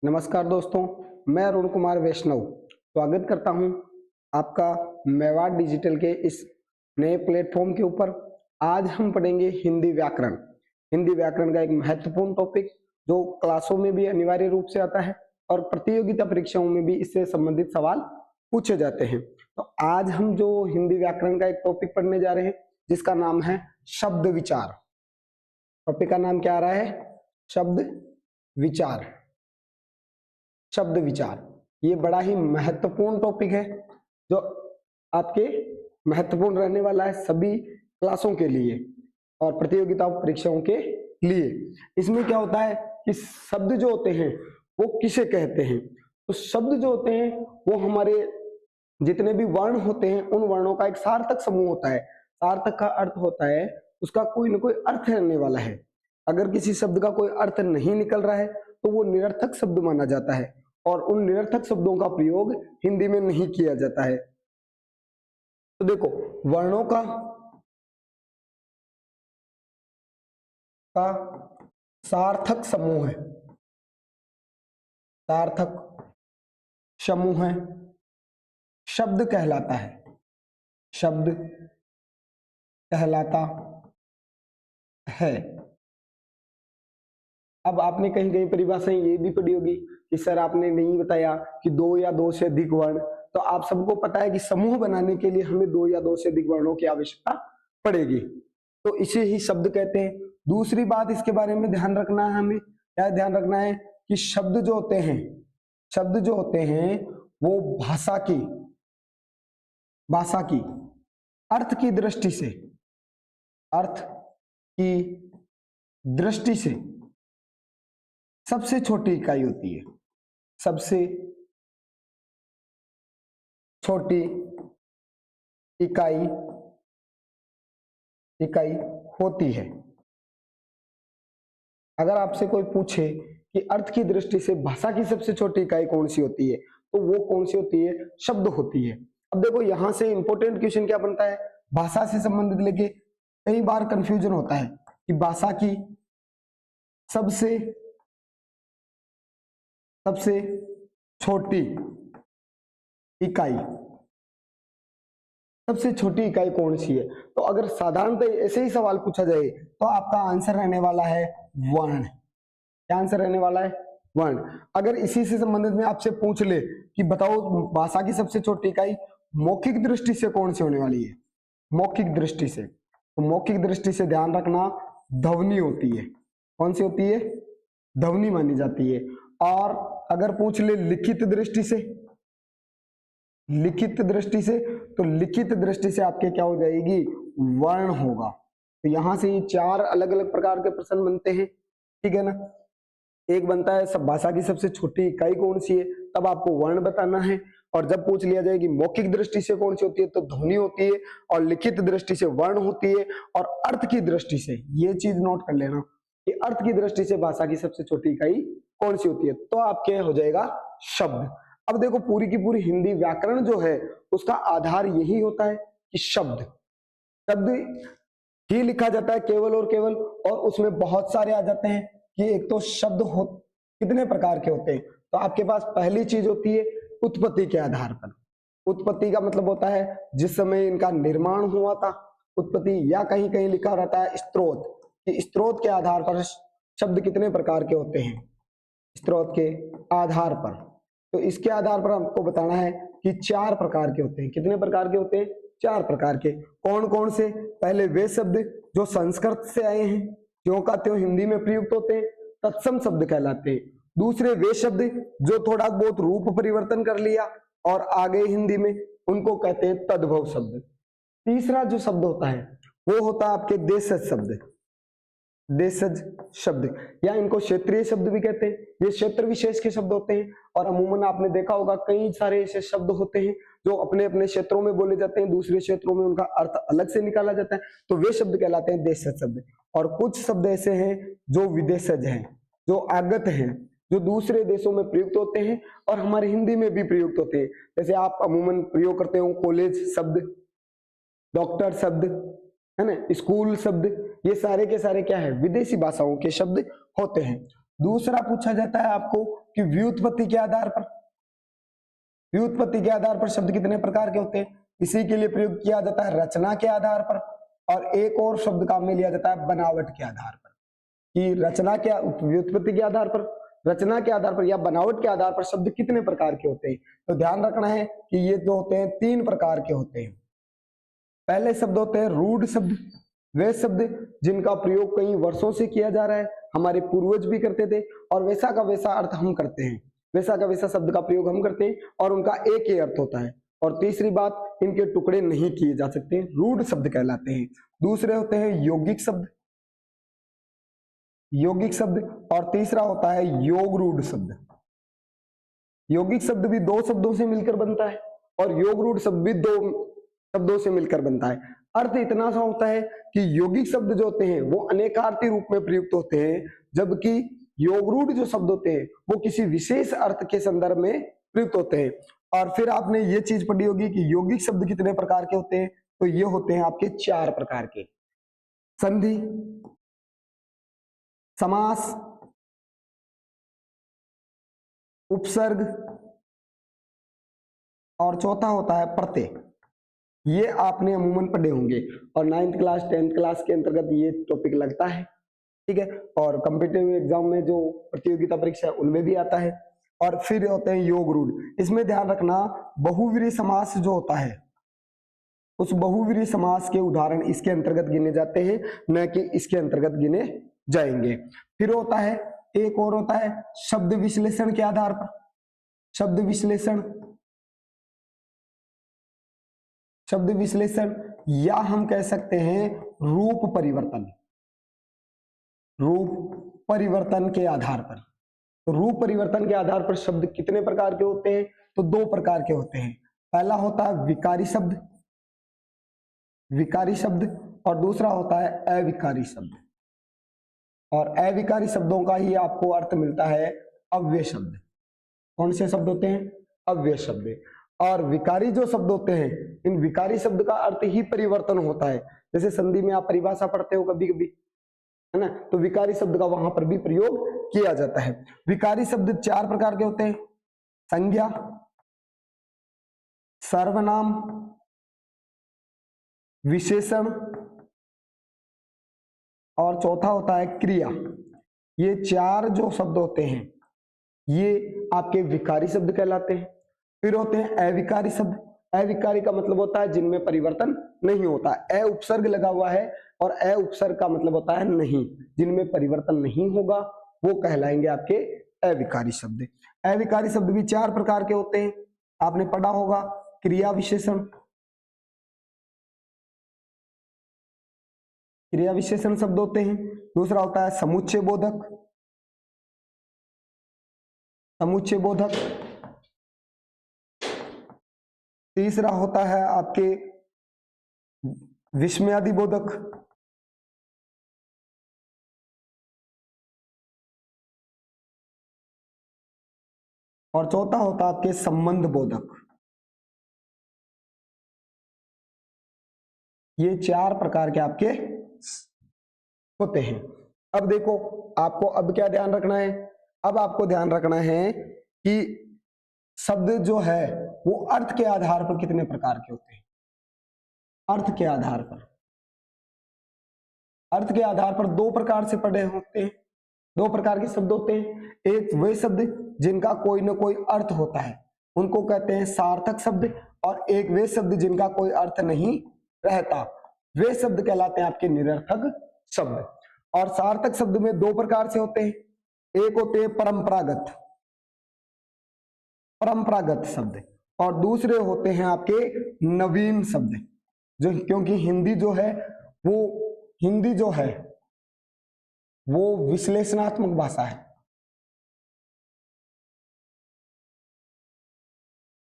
नमस्कार दोस्तों, मैं अरुण कुमार वैष्णव स्वागत करता हूं आपका मेवाड़ डिजिटल के इस नए प्लेटफॉर्म के ऊपर। आज हम पढ़ेंगे हिंदी व्याकरण। हिंदी व्याकरण का एक महत्वपूर्ण टॉपिक जो क्लासों में भी अनिवार्य रूप से आता है और प्रतियोगिता परीक्षाओं में भी इससे संबंधित सवाल पूछे जाते हैं। तो आज हम जो हिंदी व्याकरण का एक टॉपिक पढ़ने जा रहे हैं जिसका नाम है शब्द विचार। टॉपिक का नाम क्या आ रहा है? शब्द विचार। शब्द विचार ये बड़ा ही महत्वपूर्ण टॉपिक है जो आपके महत्वपूर्ण रहने वाला है सभी क्लासों के लिए और प्रतियोगिता परीक्षाओं के लिए। इसमें क्या होता है कि शब्द जो होते हैं वो किसे कहते हैं? तो शब्द जो होते हैं वो हमारे जितने भी वर्ण होते हैं उन वर्णों का एक सार्थक समूह होता है। सार्थक का अर्थ होता है उसका कोई ना कोई अर्थ रहने वाला है। अगर किसी शब्द का कोई अर्थ नहीं निकल रहा है तो वो निरर्थक शब्द माना जाता है और उन निरर्थक शब्दों का प्रयोग हिंदी में नहीं किया जाता है। तो देखो, वर्णों का सार्थक समूह है, सार्थक समूह है, शब्द कहलाता है, शब्द कहलाता है। अब आपने कहीं कहीं परिभाषाएं ये भी पढ़ी होगी कि सर आपने नहीं बताया कि दो या दो से अधिक वर्ण। तो आप सबको पता है कि समूह बनाने के लिए हमें दो या दो से अधिक वर्णों की आवश्यकता पड़ेगी, तो इसे ही शब्द कहते हैं। दूसरी बात इसके बारे में ध्यान रखना है, हमें क्या ध्यान रखना है कि शब्द जो होते हैं, शब्द जो होते हैं वो भाषा की अर्थ की दृष्टि से, अर्थ की दृष्टि से सबसे छोटी इकाई होती है, सबसे छोटी इकाई होती है। अगर आपसे कोई पूछे कि अर्थ की दृष्टि से भाषा की सबसे छोटी इकाई कौन सी होती है तो वो कौन सी होती है? शब्द होती है। अब देखो यहां से इंपॉर्टेंट क्वेश्चन क्या बनता है, भाषा से संबंधित लेके कई बार कंफ्यूजन होता है कि भाषा की सबसे छोटी इकाई, सबसे छोटी इकाई कौन सी है? तो अगर साधारणतः ऐसे ही सवाल पूछा जाए तो आपका आंसर रहने वाला है वर्ण। क्या आंसर रहने वाला है? वर्ण। अगर इसी से संबंधित में आपसे पूछ ले कि बताओ भाषा की सबसे छोटी इकाई मौखिक दृष्टि से कौन सी होने वाली है? मौखिक दृष्टि से, तो मौखिक दृष्टि से ध्यान रखना ध्वनि होती है। कौन सी होती है? ध्वनि मानी जाती है। और अगर पूछ ले लिखित दृष्टि से, लिखित दृष्टि से, तो लिखित दृष्टि से आपके क्या हो जाएगी? वर्ण होगा। तो यहां से ये चार अलग अलग प्रकार के प्रश्न बनते हैं, ठीक है ना। एक बनता है सब भाषा की सबसे छोटी इकाई कौन सी है, तब आपको वर्ण बताना है। और जब पूछ लिया जाए कि मौखिक दृष्टि से कौन सी होती है तो ध्वनि होती है, और लिखित दृष्टि से वर्ण होती है, और अर्थ की दृष्टि से ये चीज नोट कर लेना कि अर्थ की दृष्टि से भाषा की सबसे छोटी इकाई कौन सी होती है, तो आपके हो जाएगा शब्द। अब देखो पूरी की पूरी हिंदी व्याकरण जो है उसका आधार यही होता है कि शब्द ही लिखा जाता है केवल और केवल, और उसमें बहुत सारे आ जाते हैं कि एक तो शब्द कितने प्रकार के होते हैं। तो आपके पास पहली चीज होती है उत्पत्ति के आधार पर। उत्पत्ति का मतलब होता है जिस समय इनका निर्माण हुआ था, उत्पत्ति, या कहीं कहीं लिखा रहता है स्त्रोत, कि स्त्रोत के आधार पर शब्द कितने प्रकार के होते हैं, स्त्रोत के आधार पर। तो इसके आधार पर हमको बताना है कि चार प्रकार के होते हैं। कितने प्रकार के होते हैं? चार प्रकार के। कौन कौन से? पहले वे शब्द जो संस्कृत से आए हैं, ज्यों का त्यों हिंदी में प्रयुक्त होते हैं, तत्सम शब्द कहलाते हैं। दूसरे वे शब्द जो थोड़ा बहुत रूप परिवर्तन कर लिया और आ गए हिंदी में, उनको कहते हैं तद्भव शब्द। तीसरा जो शब्द होता है वो होता है आपके देशज शब्द, देशज शब्द, या इनको क्षेत्रीय शब्द भी कहते हैं। ये क्षेत्र विशेष के शब्द होते हैं, और अमूमन आपने देखा होगा कई सारे ऐसे शब्द होते हैं जो अपने अपने क्षेत्रों में बोले जाते हैं, दूसरे क्षेत्रों में उनका अर्थ अलग से निकाला जाता है, तो वे शब्द कहलाते हैं देशज शब्द। और कुछ शब्द ऐसे हैं जो विदेशज हैं, जो आगत हैं, जो दूसरे देशों में प्रयुक्त होते हैं और हमारे हिंदी में भी प्रयुक्त होते हैं। जैसे आप अमूमन प्रयोग करते हो कॉलेज शब्द, डॉक्टर शब्द, है ना, स्कूल शब्द, ये सारे के सारे क्या है? विदेशी भाषाओं के शब्द होते हैं। दूसरा पूछा जाता है आपको कि व्युत्पत्ति के आधार पर, व्युत्पत्ति के आधार पर शब्द कितने प्रकार के होते हैं, इसी के लिए प्रयोग किया जाता है रचना के आधार पर, और एक और शब्द काम में लिया जाता है बनावट के आधार पर, कि रचना के व्युत्पत्ति के आधार पर, रचना के आधार पर या बनावट के आधार पर शब्द कितने प्रकार के होते हैं। तो ध्यान रखना है कि ये जो होते हैं 3 प्रकार के होते हैं। पहले शब्द होते हैं रूढ़ शब्द, वे शब्द जिनका प्रयोग कई वर्षों से किया जा रहा है, हमारे पूर्वज भी करते थे और वैसा का वैसा अर्थ हम करते हैं, वैसा का वैसा शब्द का प्रयोग हम करते हैं और उनका एक ही अर्थ होता है। और तीसरी बात, इनके टुकड़े नहीं किए जा सकते, रूढ़ शब्द कहलाते हैं। दूसरे होते हैं यौगिक शब्द, यौगिक शब्द, और तीसरा होता है योग रूढ़ शब्द। यौगिक शब्द भी 2 शब्दों से मिलकर बनता है और योग रूढ़ शब्द भी 2 शब्दों से मिलकर बनता है। अर्थ इतना सा होता है कि यौगिक शब्द जो होते हैं वो अनेकार्थी रूप में प्रयुक्त होते हैं, जबकि योग रूढ़ जो शब्द होते हैं वो किसी विशेष अर्थ के संदर्भ में प्रयुक्त होते हैं। और फिर आपने ये चीज पढ़ी होगी कि यौगिक शब्द कितने प्रकार के होते हैं, तो ये होते हैं आपके 4 प्रकार के, संधि, समास, उपसर्ग और चौथा होता है प्रत्यय। ये आपने अमूमन पढ़े होंगे और 9th क्लास 10th क्लास के अंतर्गत ये टॉपिक लगता है, ठीक है, और कॉम्पिटिटिव एग्जाम में जो प्रतियोगिता परीक्षा है उनमें भी आता है। और फिर होते हैं योग रूढ़। इसमें ध्यान रखना, बहुव्रीहि समास जो होता है उस बहुव्रीहि समास के उदाहरण इसके अंतर्गत गिने जाते हैं, न कि इसके अंतर्गत गिने जाएंगे। फिर होता है एक और होता है शब्द विश्लेषण के आधार पर, शब्द विश्लेषण, शब्द विश्लेषण, या हम कह सकते हैं रूप परिवर्तन, रूप परिवर्तन के आधार पर। तो रूप परिवर्तन के आधार पर शब्द कितने प्रकार के होते हैं, तो 2 प्रकार के होते हैं। पहला होता है विकारी शब्द, विकारी शब्द, और दूसरा होता है अविकारी शब्द। और अविकारी शब्दों का ही आपको अर्थ मिलता है अव्यय शब्द। कौन से शब्द होते हैं, अव्यय शब्द। और विकारी जो शब्द होते हैं, इन विकारी शब्द का अर्थ ही परिवर्तन होता है। जैसे संधि में आप परिभाषा पढ़ते हो कभी कभी, है ना, तो विकारी शब्द का वहां पर भी प्रयोग किया जाता है। विकारी शब्द 4 प्रकार के होते हैं, संज्ञा, सर्वनाम, विशेषण और चौथा होता है क्रिया। ये 4 जो शब्द होते हैं ये आपके विकारी शब्द कहलाते हैं। फिर होते हैं अविकारी शब्द। अविकारी का मतलब होता है जिनमें परिवर्तन नहीं होता, अ उपसर्ग लगा हुआ है, और अ उपसर्ग का मतलब होता है नहीं, जिनमें परिवर्तन नहीं होगा वो कहलाएंगे आपके अविकारी शब्द। अविकारी शब्द भी 4 प्रकार के होते हैं, आपने पढ़ा होगा, क्रिया विशेषण, क्रिया विशेषण शब्द होते हैं। दूसरा होता है समुच्चय बोधक, समुच्चय बोधक। तीसरा होता है आपके विस्मयादि बोधक, और चौथा होता है आपके संबंध बोधक। ये 4 प्रकार के आपके होते हैं। अब देखो आपको अब क्या ध्यान रखना है, अब आपको ध्यान रखना है कि शब्द जो है वो अर्थ के आधार पर कितने प्रकार के होते हैं। अर्थ के आधार पर, अर्थ के आधार पर 2 प्रकार से पढ़े होते हैं, 2 प्रकार के शब्द होते हैं। एक वे शब्द जिनका कोई ना कोई अर्थ होता है उनको कहते हैं सार्थक शब्द, और एक वे शब्द जिनका कोई अर्थ नहीं रहता, वे शब्द कहलाते हैं आपके निरर्थक शब्द। और सार्थक शब्द में 2 प्रकार से होते हैं, एक होते हैं परंपरागत, परंपरागत शब्द, और दूसरे होते हैं आपके नवीन शब्द। जो क्योंकि हिंदी जो है वो विश्लेषणात्मक भाषा है,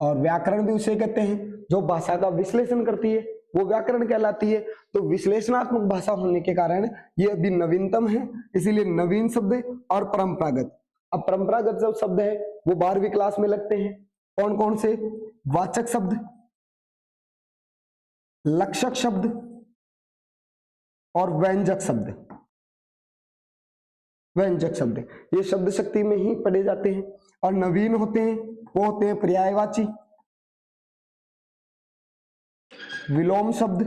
और व्याकरण भी उसे कहते हैं जो भाषा का विश्लेषण करती है, वो व्याकरण कहलाती है। तो विश्लेषणात्मक भाषा होने के कारण ये अभी नवीनतम है, इसीलिए नवीन शब्द और परंपरागत। अब परंपरागत जो शब्द है वो 12वीं क्लास में लगते हैं। कौन कौन से, वाचक शब्द, लक्षक शब्द और व्यंजक शब्द। व्यंजक शब्द। ये शब्द शक्ति में ही पढ़े जाते हैं। और नवीन होते हैं वो होते हैं पर्यायवाची, विलोम शब्द,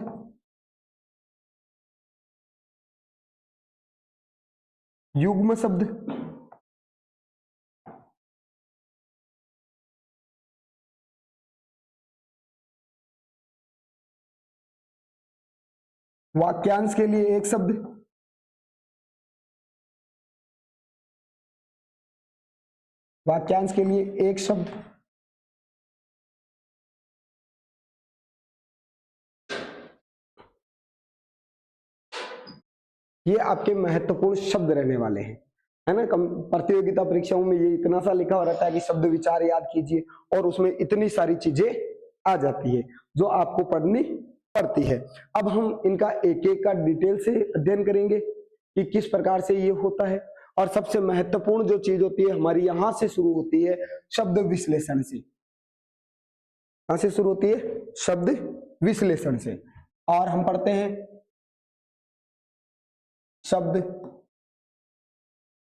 युग्म शब्द, वाक्यांश के लिए एक शब्द, वाक्यांश के लिए एक शब्द, ये आपके महत्वपूर्ण शब्द रहने वाले हैं, है ना। प्रतियोगिता परीक्षाओं में ये इतना सा लिखा हो रहता है कि शब्द विचार याद कीजिए, और उसमें इतनी सारी चीजें आ जाती है जो आपको पढ़नी पड़ती है। अब हम इनका एक एक का डिटेल से अध्ययन करेंगे कि किस प्रकार से ये होता है। और सबसे महत्वपूर्ण जो चीज होती है हमारी यहां से शुरू होती है शब्द विश्लेषण से। कहां से शुरू होती है? शब्द विश्लेषण से। और हम पढ़ते हैं शब्द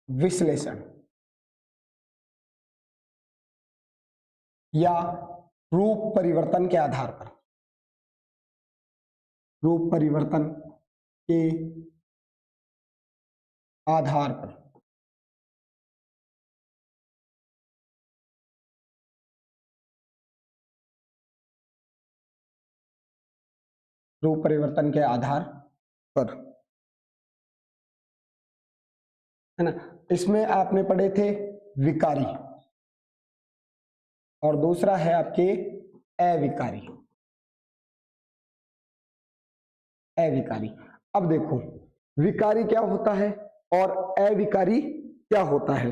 विश्लेषण या रूप परिवर्तन के आधार पर, रूप परिवर्तन के आधार पर रूप परिवर्तन के आधार पर, है ना। इसमें आपने पढ़े थे विकारी और दूसरा है आपके अविकारी। अविकारी। अब देखो विकारी क्या होता है और अविकारी क्या होता है।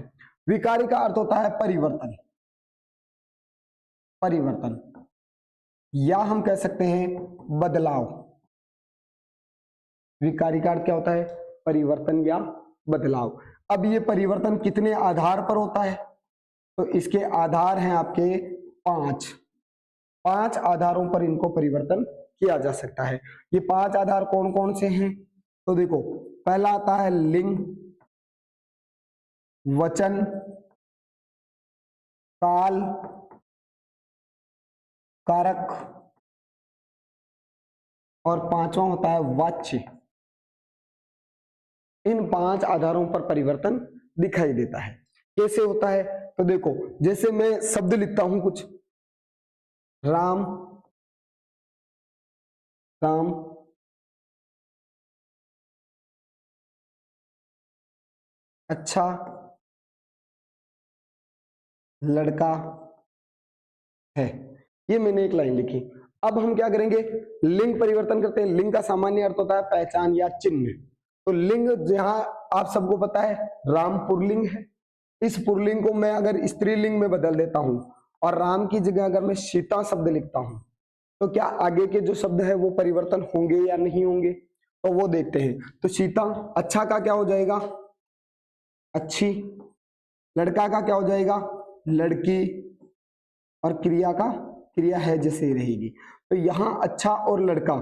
विकारी का अर्थ होता है परिवर्तन, परिवर्तन, या हम कह सकते हैं बदलाव। विकारी का अर्थ क्या होता है? परिवर्तन या बदलाव। अब ये परिवर्तन कितने आधार पर होता है? तो इसके आधार हैं आपके 5। 5 आधारों पर इनको परिवर्तन किया जा सकता है। ये 5 आधार कौन कौन से हैं? तो देखो पहला आता है लिंग, वचन, काल, कारक, और 5वां होता है वाच्य। इन 5 आधारों पर परिवर्तन दिखाई देता है। कैसे होता है? तो देखो जैसे मैं शब्द लिखता हूं कुछ, राम, राम, अच्छा, लड़का है, ये मैंने एक लाइन लिखी। अब हम क्या करेंगे? लिंग परिवर्तन करते हैं। लिंग का सामान्य अर्थ होता है पहचान या चिन्ह। तो लिंग जहां आप सबको पता है राम पुल्लिंग है, इस पुल्लिंग को मैं अगर स्त्रीलिंग में बदल देता हूं और राम की जगह अगर मैं सीता शब्द लिखता हूं, तो क्या आगे के जो शब्द है वो परिवर्तन होंगे या नहीं होंगे? तो वो देखते हैं। तो सीता, अच्छा का क्या हो जाएगा? अच्छी। लड़का का क्या हो जाएगा? लड़की। और क्रिया का, क्रिया है जैसे ही रहेगी। तो यहाँ अच्छा और लड़का,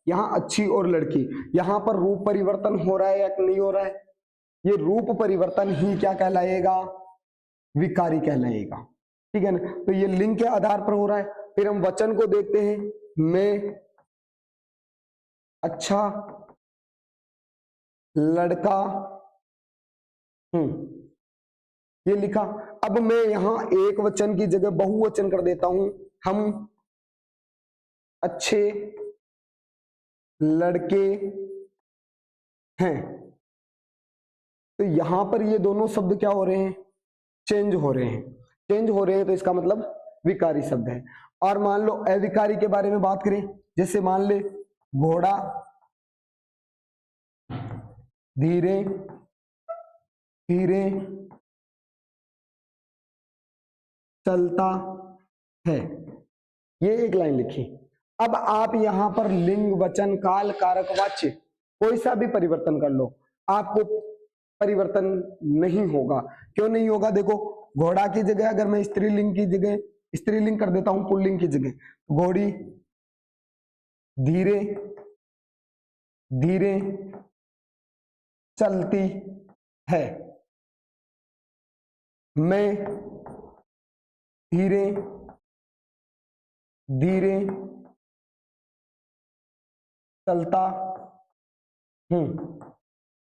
यहाँ अच्छी और लड़की, यहाँ पर रूप परिवर्तन हो रहा है या नहीं हो रहा है? ये रूप परिवर्तन ही क्या कहलाएगा? विकारी कहलाएगा। ठीक है ना। तो ये लिंग के आधार पर हो रहा है। फिर हम वचन को देखते हैं, मैं, अच्छा, लड़का, ये लिखा। अब मैं यहां एक वचन की जगह बहुवचन कर देता हूं, हम अच्छे लड़के हैं। तो यहां पर ये दोनों शब्द क्या हो रहे हैं? चेंज हो रहे हैं। चेंज हो रहे हैं तो इसका मतलब विकारी शब्द है। और मान लो अविकारी के बारे में बात करें, जैसे मान ले घोड़ा धीरे धीरे चलता है, ये एक लाइन लिखी। अब आप यहां पर लिंग, वचन, काल, कारक, वाच्य कोई सा भी परिवर्तन कर लो, आपको परिवर्तन नहीं होगा। क्यों नहीं होगा? देखो घोड़ा की जगह अगर मैं स्त्रीलिंग की जगह स्त्रीलिंग कर देता हूं पुल्लिंग की जगह, घोड़ी धीरे धीरे चलती है, मैं धीरे धीरे चलता हूं।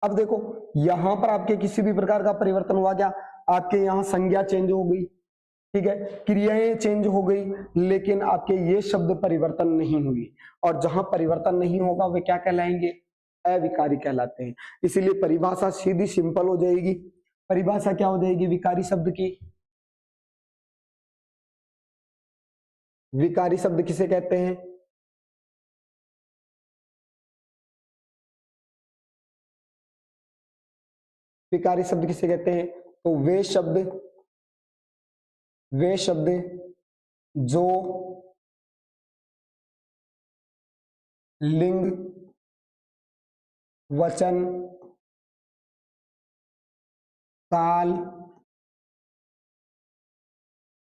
अब देखो यहां पर आपके किसी भी प्रकार का परिवर्तन हुआ क्या? आपके यहां संज्ञा चेंज हो गई, ठीक है, क्रियाएं चेंज हो गई, लेकिन आपके ये शब्द परिवर्तन नहीं हुई। और जहां परिवर्तन नहीं होगा वे क्या कहलाएंगे? अविकारी कहलाते हैं। इसीलिए परिभाषा सीधी सिंपल हो जाएगी। परिभाषा क्या हो जाएगी विकारी शब्द की? विकारी शब्द किसे कहते हैं? विकारी शब्द किसे कहते हैं? तो वे शब्द जो लिंग, वचन, काल,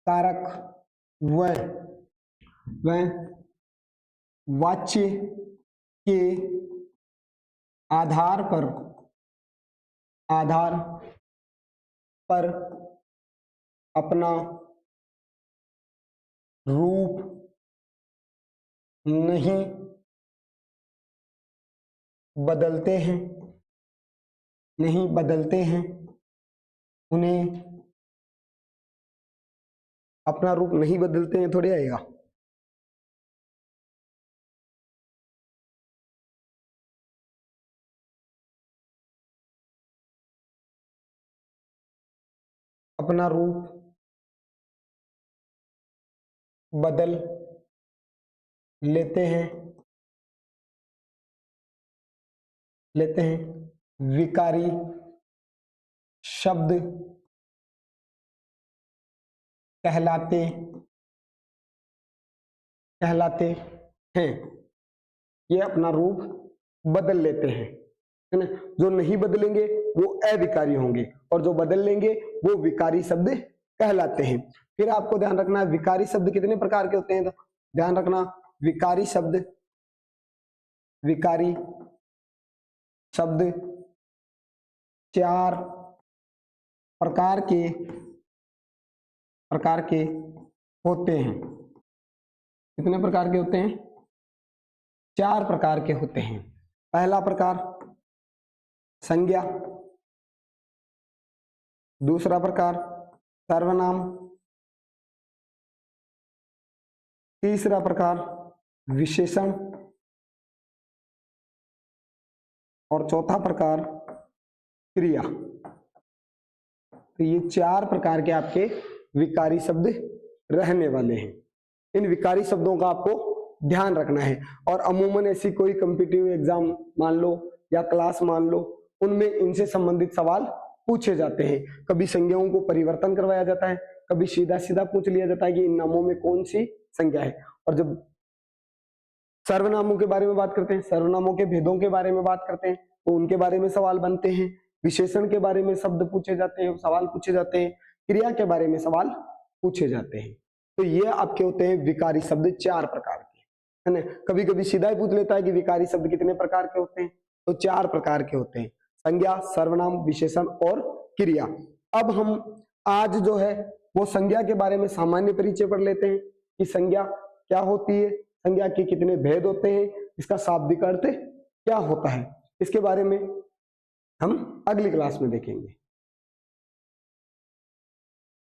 कारक व वाच्य के आधार पर अपना रूप नहीं बदलते हैं, उन्हें अपना रूप नहीं बदलते हैं थोड़ी आएगा। अपना रूप बदल लेते हैं विकारी शब्द कहलाते हैं। ये अपना रूप बदल लेते हैं, है ना। जो नहीं बदलेंगे वो अविकारी होंगे और जो बदल लेंगे वो विकारी शब्द कहलाते हैं। फिर आपको ध्यान रखना है विकारी शब्द कितने प्रकार के होते हैं। तो ध्यान रखना विकारी शब्द चार प्रकार के होते हैं। कितने प्रकार के होते हैं? 4 प्रकार के होते हैं। पहला प्रकार संज्ञा, दूसरा प्रकार सर्वनाम, तीसरा प्रकार विशेषण और चौथा प्रकार क्रिया। तो ये 4 प्रकार के आपके विकारी शब्द रहने वाले हैं। इन विकारी शब्दों का आपको ध्यान रखना है। और अमूमन ऐसी कोई कॉम्पिटिटिव एग्जाम मान लो या क्लास मान लो, उनमें इनसे संबंधित सवाल पूछे जाते हैं। कभी संज्ञाओं को परिवर्तन करवाया जाता है, कभी सीधा सीधा पूछ लिया जाता है कि इन नामों में कौन सी संज्ञा है। और जब सर्वनामों के बारे में बात करते हैं, सर्वनामों के भेदों के बारे में बात करते हैं, तो उनके बारे में सवाल बनते हैं। विशेषण के बारे में शब्द पूछे जाते हैं, सवाल पूछे जाते हैं। क्रिया के बारे में सवाल पूछे जाते हैं। तो ये आपके होते हैं विकारी शब्द 4 प्रकार के, है ना। कभी कभी सीधा ही पूछ लेता है कि विकारी शब्द कितने प्रकार के होते हैं, तो 4 प्रकार के होते हैं, संज्ञा, सर्वनाम, विशेषण और क्रिया। अब हम आज जो है वो संज्ञा के बारे में सामान्य परिचय पढ़ लेते हैं कि संज्ञा क्या होती है, संज्ञा के कितने भेद होते हैं, इसका शाब्दिक अर्थ क्या होता है। इसके बारे में हम अगली क्लास में देखेंगे।